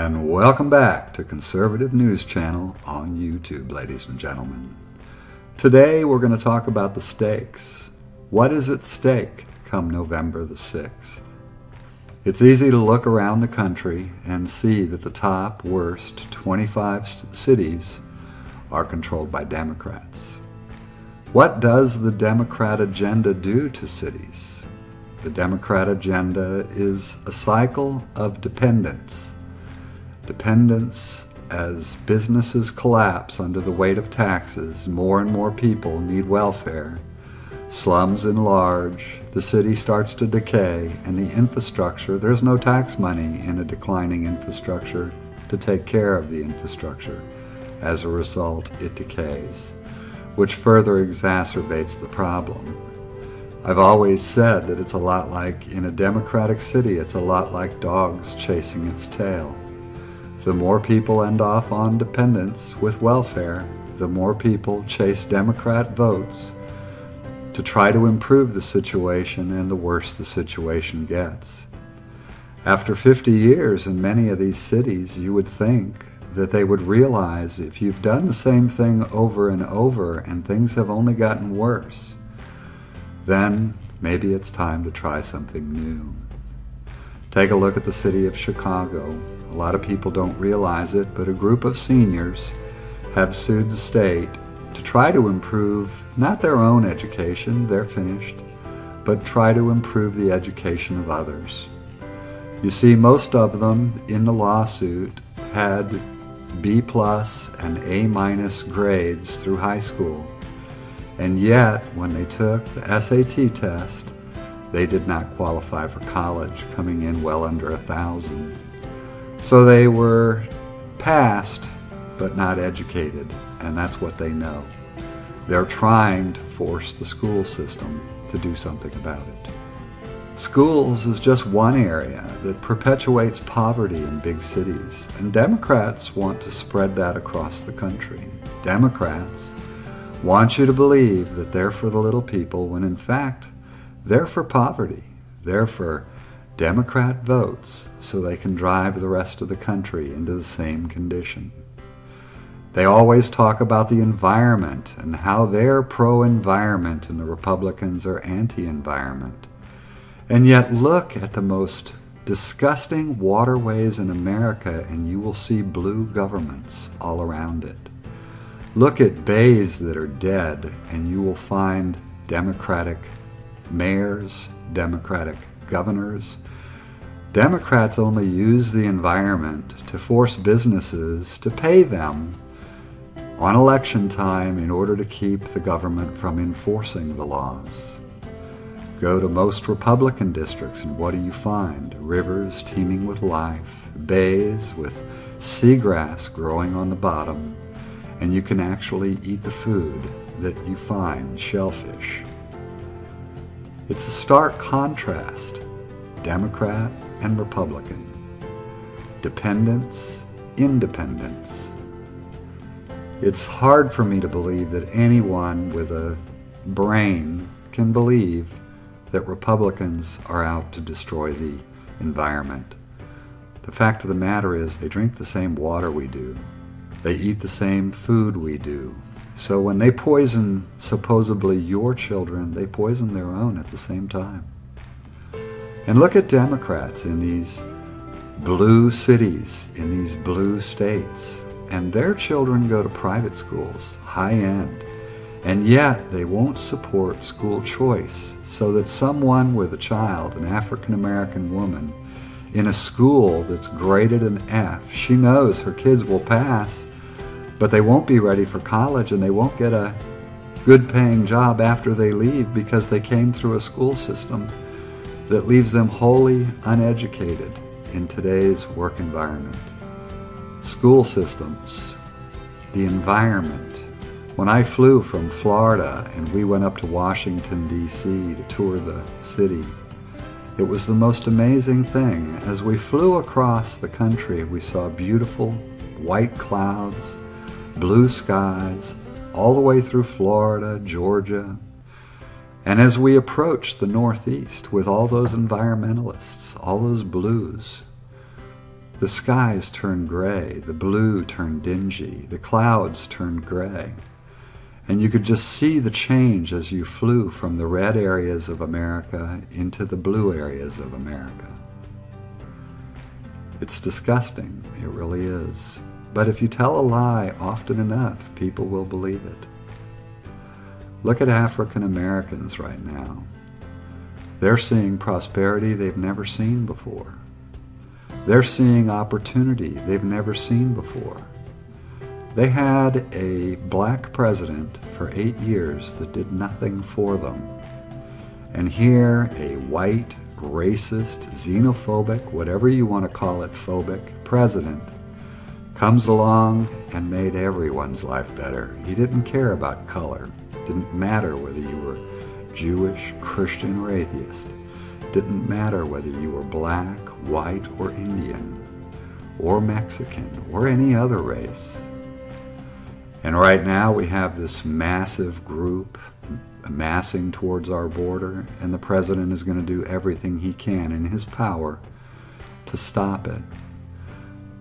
And welcome back to Conservative News Channel on YouTube, ladies and gentlemen. Today we're going to talk about the stakes. What is at stake come November the 6th? It's easy to look around the country and see that the top worst 25 cities are controlled by Democrats. What does the Democrat agenda do to cities? The Democrat agenda is a cycle of dependence. Dependence as businesses collapse under the weight of taxes, more and more people need welfare. Slums enlarge, the city starts to decay, and the infrastructure, there's no tax money in a declining infrastructure to take care of the infrastructure. As a result, it decays, which further exacerbates the problem. I've always said that it's a lot like, in a democratic city, it's a lot like dogs chasing its tail. The more people end off on dependence with welfare, the more people chase Democrat votes to try to improve the situation, and the worse the situation gets. After 50 years in many of these cities, you would think that they would realize if you've done the same thing over and over and things have only gotten worse, then maybe it's time to try something new. Take a look at the city of Chicago. A lot of people don't realize it, but a group of seniors have sued the state to try to improve not their own education, they're finished, but try to improve the education of others. You see, most of them in the lawsuit had B+ and A- grades through high school, and yet when they took the SAT test, they did not qualify for college, coming in well under 1,000. So they were passed, but not educated, and that's what they know. They're trying to force the school system to do something about it. Schools is just one area that perpetuates poverty in big cities, and Democrats want to spread that across the country. Democrats want you to believe that they're for the little people, when in fact, they're for poverty. They're for Democrat votes so they can drive the rest of the country into the same condition. They always talk about the environment and how they're pro-environment and the Republicans are anti-environment. And yet look at the most disgusting waterways in America and you will see blue governments all around it. Look at bays that are dead and you will find Democratic mayors, Democratic governors. Democrats only use the environment to force businesses to pay them on election time in order to keep the government from enforcing the laws. Go to most Republican districts and what do you find? Rivers teeming with life, bays with seagrass growing on the bottom, and you can actually eat the food that you find, shellfish. It's a stark contrast, Democrat and Republican. Dependence, independence. It's hard for me to believe that anyone with a brain can believe that Republicans are out to destroy the environment. The fact of the matter is they drink the same water we do. They eat the same food we do. So when they poison supposedly your children, they poison their own at the same time. And look at Democrats in these blue cities, in these blue states, and their children go to private schools, high end, and yet they won't support school choice so that someone with a child, an African-American woman, in a school that's graded an F, she knows her kids will pass, but they won't be ready for college and they won't get a good paying job after they leave because they came through a school system that leaves them wholly uneducated in today's work environment. School systems, the environment. When I flew from Florida and we went up to Washington, D.C. to tour the city, it was the most amazing thing. As we flew across the country, we saw beautiful white clouds, blue skies, all the way through Florida, Georgia. And as we approached the Northeast with all those environmentalists, all those blues, The skies turned gray, the blue turned dingy, the clouds turned gray. And you could just see the change as you flew from the red areas of America into the blue areas of America. It's disgusting, it really is. But if you tell a lie often enough, people will believe it. Look at African Americans right now. They're seeing prosperity they've never seen before. They're seeing opportunity they've never seen before. They had a black president for 8 years that did nothing for them. And here, a white, racist, xenophobic, whatever you want to call it, phobic president comes along and made everyone's life better. He didn't care about color. It didn't matter whether you were Jewish, Christian, or atheist. It didn't matter whether you were black, white, or Indian, or Mexican, or any other race. And right now we have this massive group amassing towards our border, and the president is going to do everything he can in his power to stop it.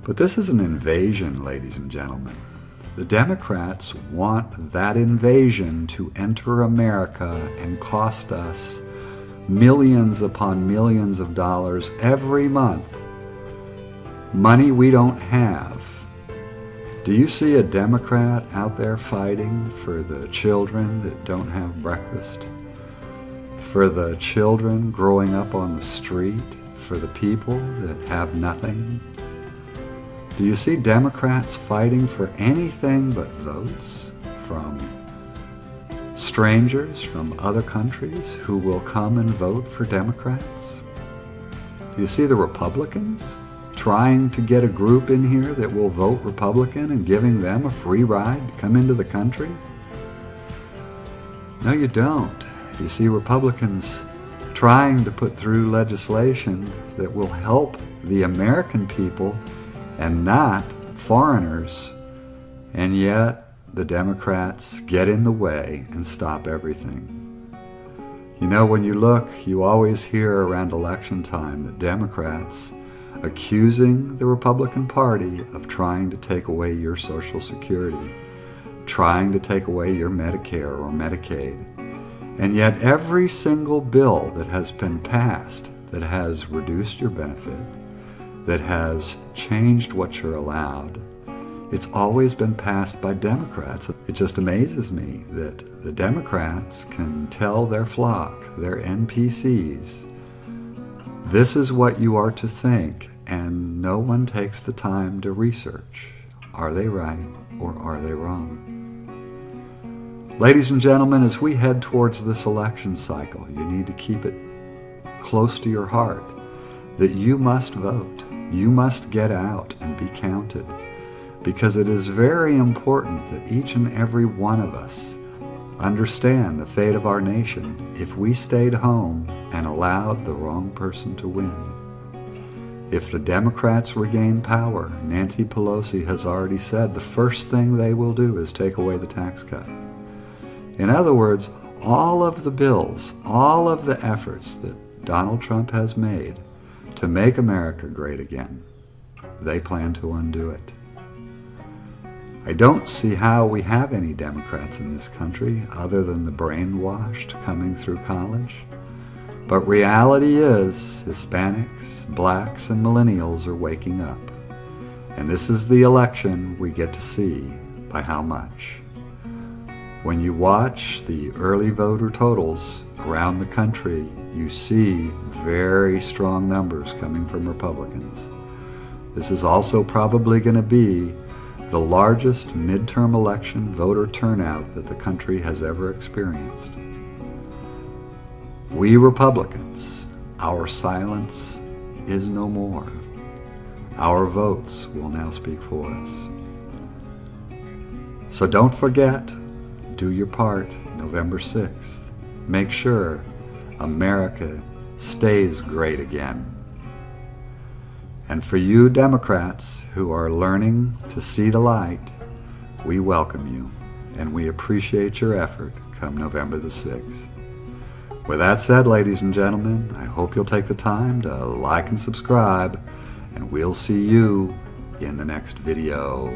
But this is an invasion, ladies and gentlemen. The Democrats want that invasion to enter America and cost us millions upon millions of dollars every month. Money we don't have. Do you see a Democrat out there fighting for the children that don't have breakfast? For the children growing up on the street? For the people that have nothing? Do you see Democrats fighting for anything but votes from strangers from other countries who will come and vote for Democrats? Do you see the Republicans trying to get a group in here that will vote Republican and giving them a free ride to come into the country? No, you don't. You see Republicans trying to put through legislation that will help the American people and not foreigners, and yet the Democrats get in the way and stop everything. You know, when you look, you always hear around election time that Democrats accusing the Republican Party of trying to take away your Social Security, trying to take away your Medicare or Medicaid. And yet every single bill that has been passed that has reduced your benefit, that has changed what you're allowed, it's always been passed by Democrats. It just amazes me that the Democrats can tell their flock, their NPCs, this is what you are to think, and no one takes the time to research. Are they right or are they wrong? Ladies and gentlemen, as we head towards this election cycle, you need to keep it close to your heart that you must vote. You must get out and be counted, because it is very important that each and every one of us understand the fate of our nation if we stayed home and allowed the wrong person to win. If the Democrats regain power, Nancy Pelosi has already said the first thing they will do is take away the tax cut. In other words, all of the bills, all of the efforts that Donald Trump has made to make America great again, they plan to undo it. I don't see how we have any Democrats in this country other than the brainwashed coming through college. But reality is Hispanics, blacks, and millennials are waking up. And this is the election we get to see by how much. When you watch the early voter totals around the country, you see very strong numbers coming from Republicans. This is also probably going to be the largest midterm election voter turnout that the country has ever experienced. We Republicans, our silence is no more. Our votes will now speak for us. So don't forget, do your part November 6th. Make sure America stays great again. And for you Democrats who are learning to see the light, we welcome you and we appreciate your effort come November the 6th. With that said, ladies and gentlemen, I hope you'll take the time to like and subscribe and we'll see you in the next video.